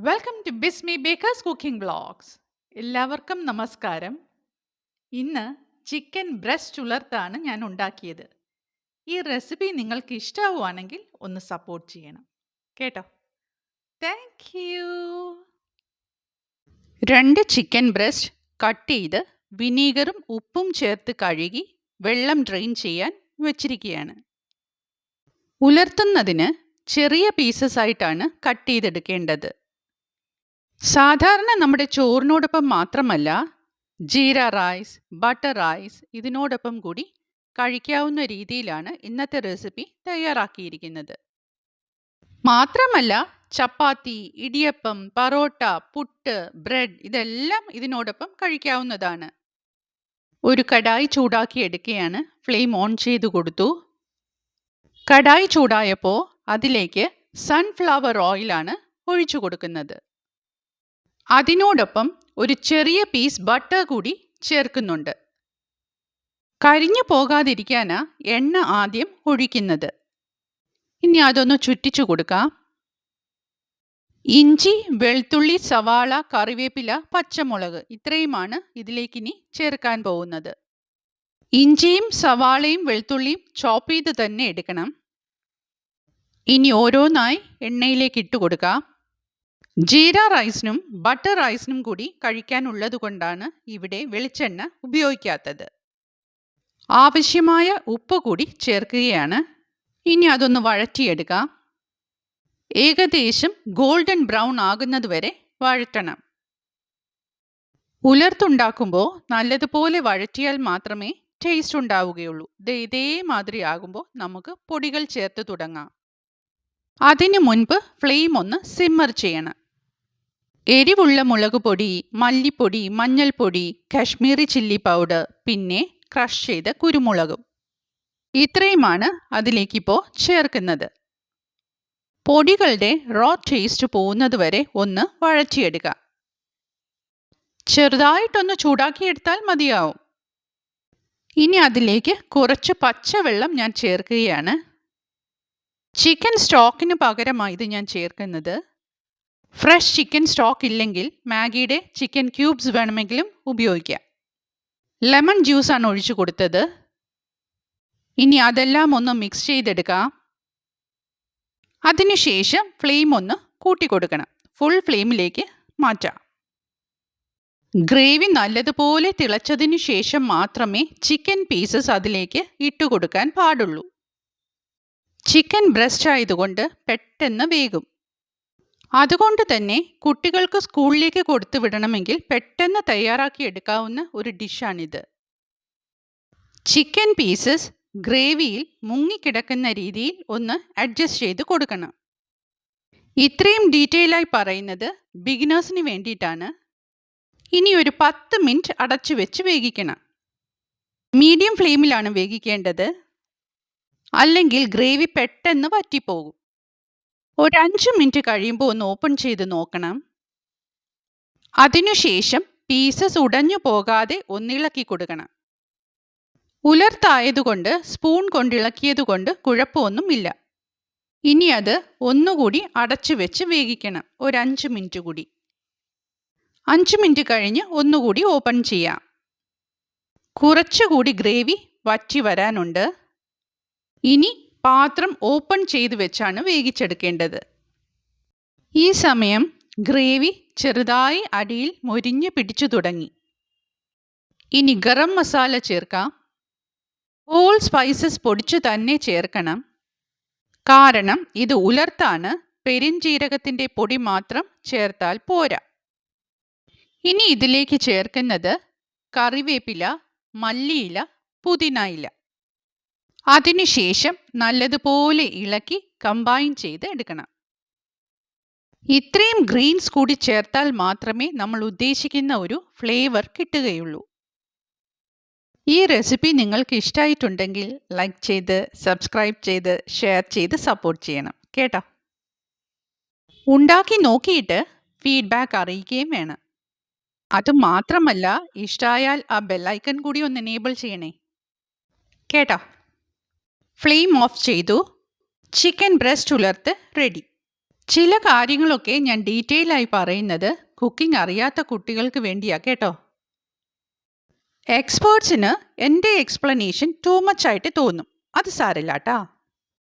Welcome to Bismi bakers cooking vlogs. എല്ലാവർക്കും നമസ്കാരം. ഇന്ന് ചിക്കൻ ബ്രസ്റ്റ് ഉലർത്താണ് ഞാൻ ഉണ്ടാക്കിയത്. ഈ റെസിപ്പി നിങ്ങൾക്ക് ഇഷ്ടമാവുകയാണെങ്കിൽ ഒന്ന് സപ്പോർട്ട് ചെയ്യണം കേട്ടോ. Thank you. 2 chicken breast cut ചെയ്ത് വിനീഗറും ഉപ്പും ചേർത്ത് കഴുകി വെള്ളം ഡ്രെയിൻ ചെയ്യാൻ വെച്ചിരിക്കുകയാണ്. ഉലർത്തുന്നതിന് ചെറിയ പീസസ് ആയിട്ടാണ് കട്ട് ചെയ്തെടുക്കേണ്ടത്. സാധാരണ നമ്മുടെ ചോറിനോടൊപ്പം മാത്രമല്ല, ജീര റൈസ്, ബട്ടർ റൈസ് ഇതിനോടൊപ്പം കൂടി കഴിക്കാവുന്ന രീതിയിലാണ് ഇന്നത്തെ റെസിപ്പി തയ്യാറാക്കിയിരിക്കുന്നത്. മാത്രമല്ല, ചപ്പാത്തി, ഇടിയപ്പം, പറോട്ട, പുട്ട്, ബ്രെഡ് ഇതെല്ലാം ഇതിനോടൊപ്പം കഴിക്കാവുന്നതാണ്. ഒരു കടായി ചൂടാക്കി എടുക്കുകയാണ്. ഫ്ലെയിം ഓൺ ചെയ്ത് കൊടുത്തു. കടായി ചൂടായപ്പോൾ അതിലേക്ക് സൺഫ്ലവർ ഓയിലാണ് ഒഴിച്ചു കൊടുക്കുന്നത്. അതിനോടൊപ്പം ഒരു ചെറിയ പീസ് ബട്ടർ കൂടി ചേർക്കുന്നുണ്ട്. കരിഞ്ഞു പോകാതിരിക്കാനാ എണ്ണ ആദ്യം ഒഴിക്കുന്നത്. ഇനി അതൊന്ന് ചുറ്റിച്ചു കൊടുക്കാം. ഇഞ്ചി, വെളുത്തുള്ളി, സവാള, കറിവേപ്പില, പച്ചമുളക് ഇത്രയുമാണ് ഇതിലേക്കിനി ചേർക്കാൻ പോകുന്നത്. ഇഞ്ചിയും സവാളയും വെളുത്തുള്ളിയും ചോപ്പ് ചെയ്ത് തന്നെ എടുക്കണം. ഇനി ഓരോന്നായി എണ്ണയിലേക്ക് ഇട്ട് കൊടുക്കാം. ജീര റൈസിനും ബട്ടർ റൈസിനും കൂടി കഴിക്കാനുള്ളത് കൊണ്ടാണ് ഇവിടെ വെളിച്ചെണ്ണ ഉപയോഗിക്കാത്തത്. ആവശ്യമായ ഉപ്പ് കൂടി ചേർക്കുകയാണ്. ഇനി അതൊന്ന് വഴറ്റിയെടുക്കാം. ഏകദേശം ഗോൾഡൻ ബ്രൗൺ ആകുന്നത് വരെ വഴറ്റണം. ഉലർത്തുണ്ടാക്കുമ്പോൾ നല്ലതുപോലെ വഴറ്റിയാൽ മാത്രമേ ടേസ്റ്റ് ഉണ്ടാവുകയുള്ളൂ. ഇതേമാതിരി ആകുമ്പോൾ നമുക്ക് പൊടികൾ ചേർത്ത് തുടങ്ങാം. അതിനു മുൻപ് ഫ്ലെയിം ഒന്ന് സിമ്മർ ചെയ്യണം. എരിവുള്ള മുളക് പൊടി, മല്ലിപ്പൊടി, മഞ്ഞൾപ്പൊടി, കാശ്മീരി ചില്ലി പൗഡർ, പിന്നെ ക്രഷ് ചെയ്ത കുരുമുളകും ഇത്രയുമാണ് അതിലേക്കിപ്പോൾ ചേർക്കുന്നത്. പൊടികളുടെ റോ ടേസ്റ്റ് പോകുന്നത് വരെ ഒന്ന് വഴറ്റിയെടുക്കുക. ചെറുതായിട്ടൊന്ന് ചൂടാക്കിയെടുത്താൽ മതിയാവും. ഇനി അതിലേക്ക് കുറച്ച് പച്ചവെള്ളം ഞാൻ ചേർക്കുകയാണ്. ചിക്കൻ സ്റ്റോക്കിന് പകരമായി ഇത് ഞാൻ ചേർക്കുന്നത്. ഫ്രഷ് ചിക്കൻ സ്റ്റോക്ക് ഇല്ലെങ്കിൽ മാഗിയുടെ ചിക്കൻ ക്യൂബ്സ് വേണമെങ്കിലും ഉപയോഗിക്കാം. ലെമൺ ജ്യൂസാണ് ഒഴിച്ചു കൊടുത്തത്. ഇനി അതെല്ലാം ഒന്ന് മിക്സ് ചെയ്തെടുക്കാം. അതിനുശേഷം ഫ്ലെയിം ഒന്ന് കൂട്ടിക്കൊടുക്കണം. ഫുൾ ഫ്ലെയിമിലേക്ക് മാറ്റാം. ഗ്രേവി നല്ലതുപോലെ തിളച്ചതിനു ശേഷം മാത്രമേ ചിക്കൻ പീസസ് അതിലേക്ക് ഇട്ടുകൊടുക്കാൻ പാടുള്ളൂ. ചിക്കൻ ബ്രസ്റ്റ് ആയതുകൊണ്ട് പെട്ടെന്ന് വേകും. അതുകൊണ്ട് തന്നെ കുട്ടികൾക്ക് സ്കൂളിലേക്ക് കൊടുത്തു വിടണമെങ്കിൽ പെട്ടെന്ന് തയ്യാറാക്കി എടുക്കാവുന്ന ഒരു ഡിഷാണിത്. ചിക്കൻ പീസസ് ഗ്രേവിയിൽ മുങ്ങിക്കിടക്കുന്ന രീതിയിൽ ഒന്ന് അഡ്ജസ്റ്റ് ചെയ്ത് കൊടുക്കണം. ഇത്രയും ഡീറ്റെയിലായി പറയുന്നത് ബിഗിനേഴ്സിന് വേണ്ടിയിട്ടാണ്. ഇനി ഒരു 10 മിനിറ്റ് അടച്ചു വെച്ച് വേവിക്കണം. മീഡിയം ഫ്ലെയിമിലാണ് വേവിക്കേണ്ടത്, അല്ലെങ്കിൽ ഗ്രേവി പെട്ടെന്ന് വറ്റിപ്പോകും. ഒരു 5 മിനിറ്റ് കഴിയുമ്പോൾ ഒന്ന് ഓപ്പൺ ചെയ്ത് നോക്കണം. അതിനുശേഷം പീസസ് ഉടഞ്ഞു പോകാതെ ഒന്നിളക്കി കൊടുക്കണം. ഉലർത്തായതുകൊണ്ട് സ്പൂൺ കൊണ്ടിളക്കിയതുകൊണ്ട് കുഴപ്പമൊന്നുമില്ല. ഇനി അത് ഒന്നുകൂടി അടച്ചു വെച്ച് വേവിക്കണം. ഒരു 5 മിനിറ്റ് കൂടി. 5 മിനിറ്റ് കഴിഞ്ഞ് ഒന്നുകൂടി ഓപ്പൺ ചെയ്യാം. കുറച്ചുകൂടി ഗ്രേവി വറ്റി വരാനുണ്ട്. ഇനി പാത്രം ഓപ്പൺ ചെയ്ത് വെച്ചാണ് വേവിച്ചെടുക്കേണ്ടത്. ഈ സമയം ഗ്രേവി ചെറുതായി അടിയിൽ മൊരിഞ്ഞ് പിടിച്ചു തുടങ്ങി. ഇനി ഗരം മസാല ചേർക്കാം. ഹോൾ സ്പൈസസ് പൊടിച്ചു തന്നെ ചേർക്കണം. കാരണം ഇത് ഉലർത്താണ്. പെരിഞ്ജീരകത്തിൻ്റെ പൊടി മാത്രം ചേർത്താൽ പോരാ. ഇനി ഇതിലേക്ക് ചേർക്കുന്നത് കറിവേപ്പില, മല്ലിയില, പുതിനയില. അതിനുശേഷം നല്ലതുപോലെ ഇളക്കി കമ്പൈൻ ചെയ്ത് എടുക്കണം. ഇത്രയും ഗ്രീൻസ് കൂടി ചേർത്താൽ മാത്രമേ നമ്മൾ ഉദ്ദേശിക്കുന്ന ഒരു ഫ്ലേവർ കിട്ടുകയുള്ളൂ. ഈ റെസിപ്പി നിങ്ങൾക്ക് ഇഷ്ടമായിട്ടുണ്ടെങ്കിൽ ലൈക്ക് ചെയ്ത്, സബ്സ്ക്രൈബ് ചെയ്ത്, ഷെയർ ചെയ്ത് സപ്പോർട്ട് ചെയ്യണം കേട്ടോ. ഉണ്ടാക്കി നോക്കിയിട്ട് ഫീഡ്ബാക്ക് അറിയിക്കുകയും വേണം. അതുമാത്രമല്ല, ഇഷ്ടമായാൽ ആ ബെല്ലൈക്കൺ കൂടി ഒന്ന് എനേബിൾ ചെയ്യണേ കേട്ടോ. ഫ്ലെയിം ഓഫ് ചെയ്തു. ചിക്കൻ ബ്രസ്റ്റ് ഉലർത്ത് റെഡി. ചില കാര്യങ്ങളൊക്കെ ഞാൻ ഡീറ്റെയിൽ ആയി പറയുന്നത് കുക്കിംഗ് അറിയാത്ത കുട്ടികൾക്ക് വേണ്ടിയാ കേട്ടോ. എക്സ്പേർട്സിന് എൻ്റെ എക്സ്പ്ലനേഷൻ ടൂ മച്ച് ആയിട്ട് തോന്നും. അത് സാരമില്ല കേട്ടാ.